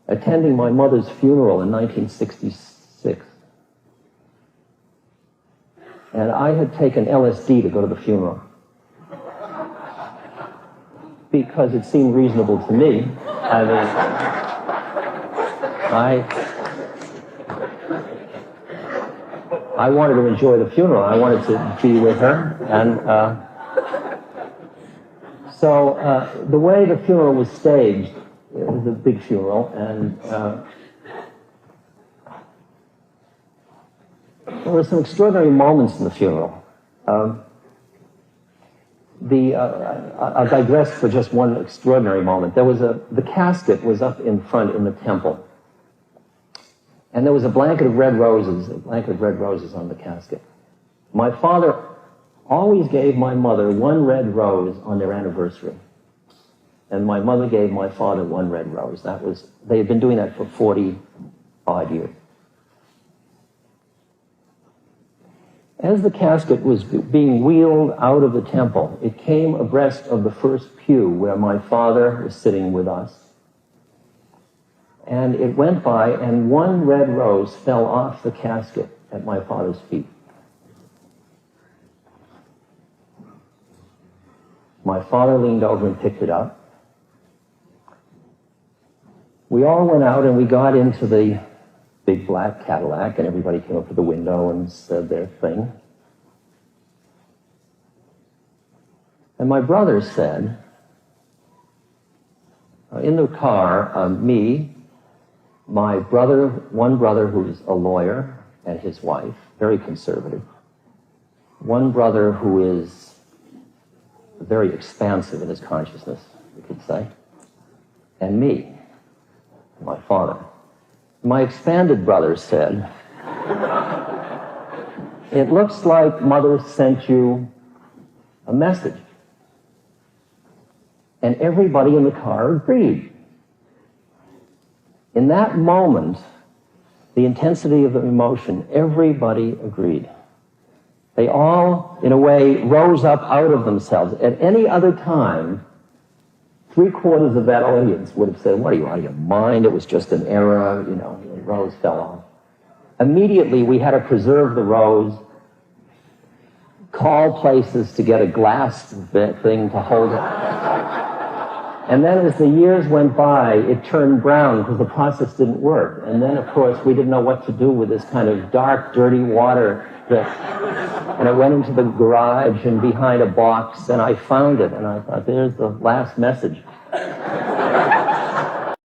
attending my mother's funeral in 1966. And I had taken LSD to go to the funeral because it seemed reasonable to me. I mean, I wanted to enjoy the funeral. I wanted to be with her. And so the way the funeral was staged, it was a big funeral, and there were some extraordinary moments in the funeral. I'll digress for just one extraordinary moment. The casket was up in front in the temple. And there was a blanket of red roses on the casket. My father always gave my mother one red rose on their anniversary. And my mother gave my father one red rose. They had been doing that for 40-odd years. As the casket was being wheeled out of the temple, it came abreast of the first pew where my father was sitting with us. And it went by, and one red rose fell off the casket at my father's feet. My father leaned over and picked it up. We all went out and we got into the big black Cadillac, and everybody came up to the window and said their thing. And my brother said, in the car, me, my brother, one brother who's a lawyer, and his wife, very conservative. One brother who is very expansive in his consciousness, you could say. And me, my father. My expanded brother said, it looks like Mother sent you a message. And everybody in the car agreed. In that moment, the intensity of the emotion, everybody agreed. They all, in a way, rose up out of themselves. At any other time, 3/4 of that audience would have said, what are you, out of your mind? It was just an error, the rose fell off. Immediately, we had to preserve the rose, call places to get a glass thing to hold it. And then as the years went by, it turned brown because the process didn't work. And then, of course, we didn't know what to do with this kind of dark, dirty water. And it went into the garage and behind a box, and I found it. And I thought, there's the last message.